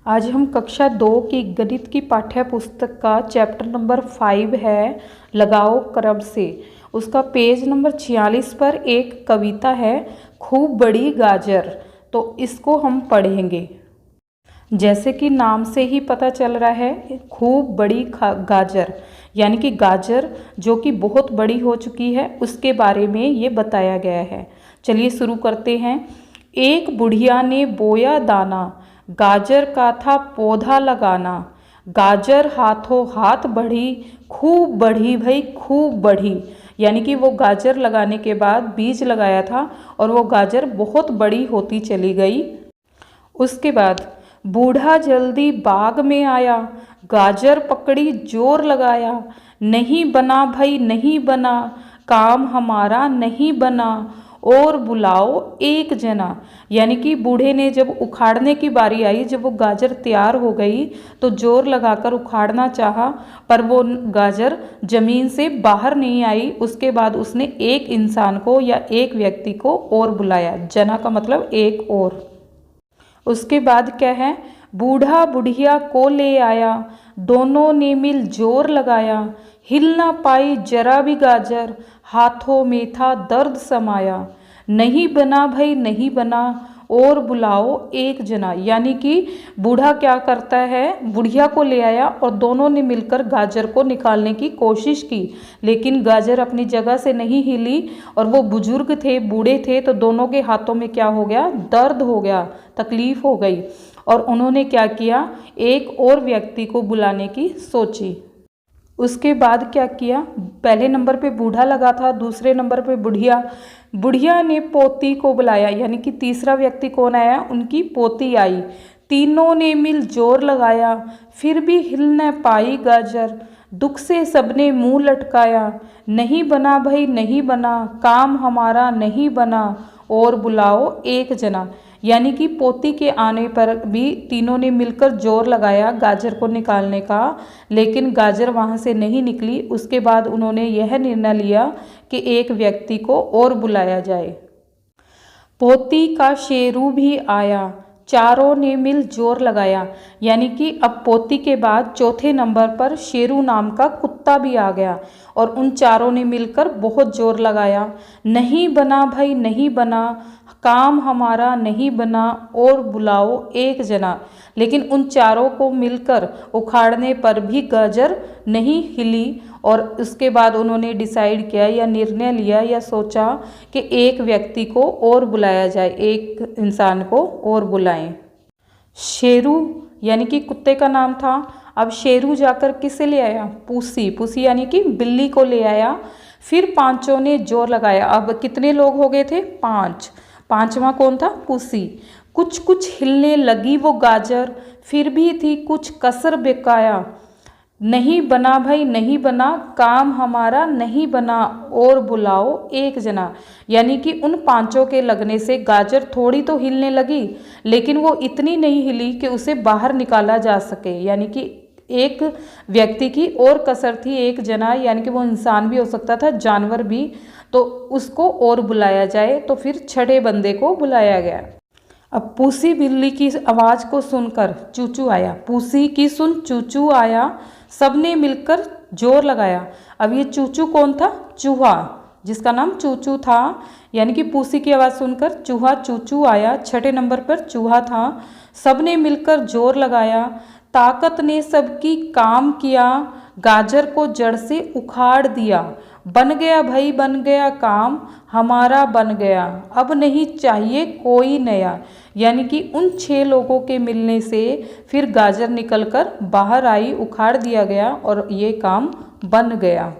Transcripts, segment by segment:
आज हम कक्षा 2 की गणित की पाठ्य पुस्तक का चैप्टर नंबर 5 है लगाओ क्रम से। उसका पेज नंबर 46 पर एक कविता है खूब बड़ी गाजर। तो इसको हम पढ़ेंगे। जैसे कि नाम से ही पता चल रहा है खूब बड़ी गाजर, यानी कि गाजर जो कि बहुत बड़ी हो चुकी है उसके बारे में ये बताया गया है। चलिए शुरू करते हैं। एक बुढ़िया ने बोया दाना, गाजर का था पौधा लगाना। गाजर हाथों हाथ बढ़ी, खूब बढ़ी भाई खूब बढ़ी। यानी कि वो गाजर लगाने के बाद बीज लगाया था और वो गाजर बहुत बड़ी होती चली गई। उसके बाद बूढ़ा जल्दी बाग में आया, गाजर पकड़ी जोर लगाया। नहीं बना भाई नहीं बना, काम हमारा नहीं बना, और बुलाओ एक जना। यानी कि बूढ़े ने जब उखाड़ने की बारी आई, जब वो गाजर तैयार हो गई तो जोर लगाकर उखाड़ना चाहा, पर वो गाजर जमीन से बाहर नहीं आई। उसके बाद उसने एक इंसान को या एक व्यक्ति को और बुलाया। जना का मतलब एक और। उसके बाद क्या है, बूढ़ा बुढ़िया को ले आया, दोनों ने मिल जोर लगाया। हिल ना पाई जरा भी गाजर, हाथों में था दर्द समाया। नहीं बना भाई नहीं बना, और बुलाओ एक जना। यानी कि बूढ़ा क्या करता है, बुढ़िया को ले आया और दोनों ने मिलकर गाजर को निकालने की कोशिश की, लेकिन गाजर अपनी जगह से नहीं हिली। और वो बुजुर्ग थे, बूढ़े थे, तो दोनों के हाथों में क्या हो गया, दर्द हो गया, तकलीफ हो गई। और उन्होंने क्या किया, एक और व्यक्ति को बुलाने की सोची। उसके बाद क्या किया, पहले नंबर पे बूढ़ा लगा था, दूसरे नंबर पे बुढ़िया। बुढ़िया ने पोती को बुलाया, यानी कि तीसरा व्यक्ति कौन आया, उनकी पोती आई। तीनों ने मिल जोर लगाया, फिर भी हिल न पाई गाजर। दुख से सबने मुंह लटकाया। नहीं बना भाई नहीं बना, काम हमारा नहीं बना, और बुलाओ एक जना। यानी कि पोती के आने पर भी तीनों ने मिलकर जोर लगाया गाजर को निकालने का, लेकिन गाजर वहाँ से नहीं निकली। उसके बाद उन्होंने यह निर्णय लिया कि एक व्यक्ति को और बुलाया जाए। पोती का शेरू भी आया, चारों ने मिल जोर लगाया। यानी कि अब पोती के बाद चौथे नंबर पर शेरू नाम का कुत्ता भी आ गया और उन चारों ने मिलकर बहुत जोर लगाया। नहीं बना भाई नहीं बना, काम हमारा नहीं बना, और बुलाओ एक जना। लेकिन उन चारों को मिलकर उखाड़ने पर भी गाजर नहीं हिली। और उसके बाद उन्होंने डिसाइड किया या निर्णय लिया या सोचा कि एक व्यक्ति को और बुलाया जाए, एक इंसान को और बुलाएं। शेरू यानी कि कुत्ते का नाम था। अब शेरू जाकर किसे ले आया, पूसी। पूसी यानी कि बिल्ली को ले आया। फिर पांचों ने जोर लगाया। अब कितने लोग हो गए थे, 5। पांचवा कौन था, पूसी। कुछ कुछ हिलने लगी वो गाजर, फिर भी थी कुछ कसर बेकाया। नहीं बना भाई नहीं बना, काम हमारा नहीं बना, और बुलाओ एक जना। यानी कि उन पांचों के लगने से गाजर थोड़ी तो हिलने लगी, लेकिन वो इतनी नहीं हिली कि उसे बाहर निकाला जा सके। यानी कि एक व्यक्ति की और कसर थी, एक जना, यानी कि वो इंसान भी हो सकता था, जानवर भी, तो उसको और बुलाया जाए। तो फिर छठे बंदे को बुलाया गया। अब पूसी बिल्ली की आवाज़ को सुनकर चूचू आया। पूसी की सुन चूचू आया, सबने मिलकर जोर लगाया। अब ये चूचू कौन था, चूहा, जिसका नाम चूचू था। यानी कि पूसी की आवाज़ सुनकर चूहा चूचू आया। छठे नंबर पर चूहा था। सबने मिलकर जोर लगाया। ताकत ने सबकी काम किया, गाजर को जड़ से उखाड़ दिया। बन गया भाई बन गया काम, हमारा बन गया, अब नहीं चाहिए कोई नया। यानी कि उन 6 लोगों के मिलने से फिर गाजर निकलकर बाहर आई, उखाड़ दिया गया और ये काम बन गया।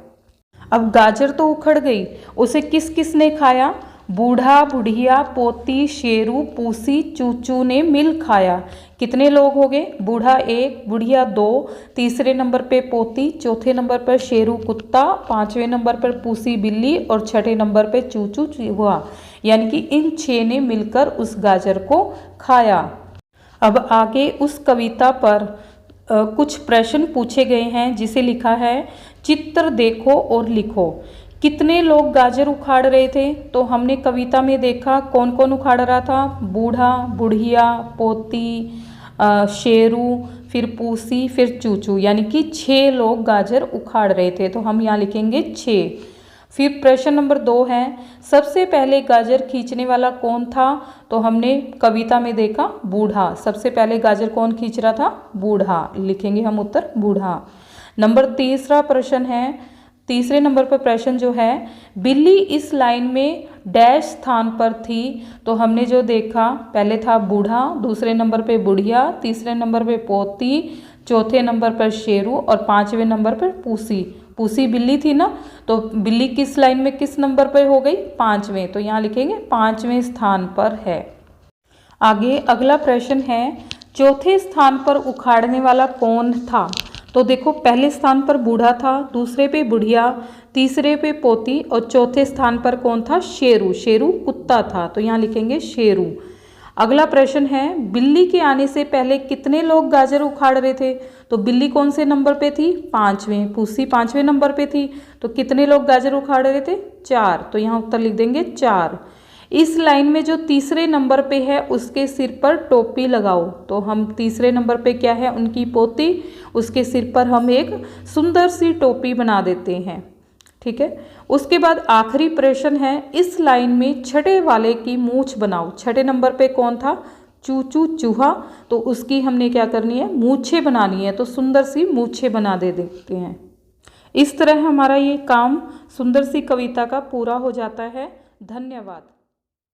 अब गाजर तो उखड़ गई, उसे किस किस ने खाया, बूढ़ा बुढ़िया पोती शेरू पूसी चूचू ने मिल खाया। कितने लोग हो गए, बूढ़ा 1, बुढ़िया 2, तीसरे नंबर पे पोती, चौथे नंबर पर शेरू कुत्ता, पांचवें नंबर पर पूसी बिल्ली और छठे नंबर पे चूचू चूहा। यानी कि इन 6 ने मिलकर उस गाजर को खाया। अब आगे उस कविता पर कुछ प्रश्न पूछे गए हैं, जिसे लिखा है चित्र देखो और लिखो। कितने लोग गाजर उखाड़ रहे थे, तो हमने कविता में देखा कौन कौन उखाड़ रहा था, बूढ़ा बुढ़िया पोती शेरू, फिर पूसी, फिर चूचू, यानी कि 6 लोग गाजर उखाड़ रहे थे, तो हम यहाँ लिखेंगे 6। फिर प्रश्न नंबर 2 है, सबसे पहले गाजर खींचने वाला कौन था? तो हमने कविता में देखा बूढ़ा। सबसे पहले गाजर कौन खींच रहा था? बूढ़ा। लिखेंगे हम उत्तर बूढ़ा। नंबर तीसरा प्रश्न है, तीसरे नंबर पर प्रश्न जो है, बिल्ली इस लाइन में डैश स्थान पर थी। तो हमने जो देखा, पहले था बूढ़ा, दूसरे नंबर पे बुढ़िया, तीसरे नंबर पे पोती, चौथे नंबर पर शेरू और 5वें नंबर पर पूसी। पूसी बिल्ली थी ना, तो बिल्ली किस लाइन में किस नंबर पर हो गई? 5वें। तो यहाँ लिखेंगे 5वें स्थान पर है। आगे अगला प्रश्न है, चौथे स्थान पर उखाड़ने वाला कौन था? तो देखो, पहले स्थान पर बूढ़ा था, दूसरे पे बुढ़िया, तीसरे पे पोती और चौथे स्थान पर कौन था? शेरू। शेरू कुत्ता था, तो यहाँ लिखेंगे शेरू। अगला प्रश्न है, बिल्ली के आने से पहले कितने लोग गाजर उखाड़ रहे थे? तो बिल्ली कौन से नंबर पे थी? 5वें। पूसी 5वें नंबर पे थी, तो कितने लोग गाजर उखाड़ रहे थे? 4। तो यहाँ उत्तर लिख देंगे 4। इस लाइन में जो तीसरे नंबर पे है उसके सिर पर टोपी लगाओ। तो हम तीसरे नंबर पे क्या है? उनकी पोती, उसके सिर पर हम एक सुंदर सी टोपी बना देते हैं। ठीक है। उसके बाद आखिरी प्रश्न है, इस लाइन में छठे वाले की मूंछ बनाओ। छठे नंबर पे कौन था? चूचू चूहा। तो उसकी हमने क्या करनी है? मूछें बनानी है, तो सुंदर सी मूछें बना देते हैं। इस तरह हमारा ये काम सुंदर सी कविता का पूरा हो जाता है। धन्यवाद।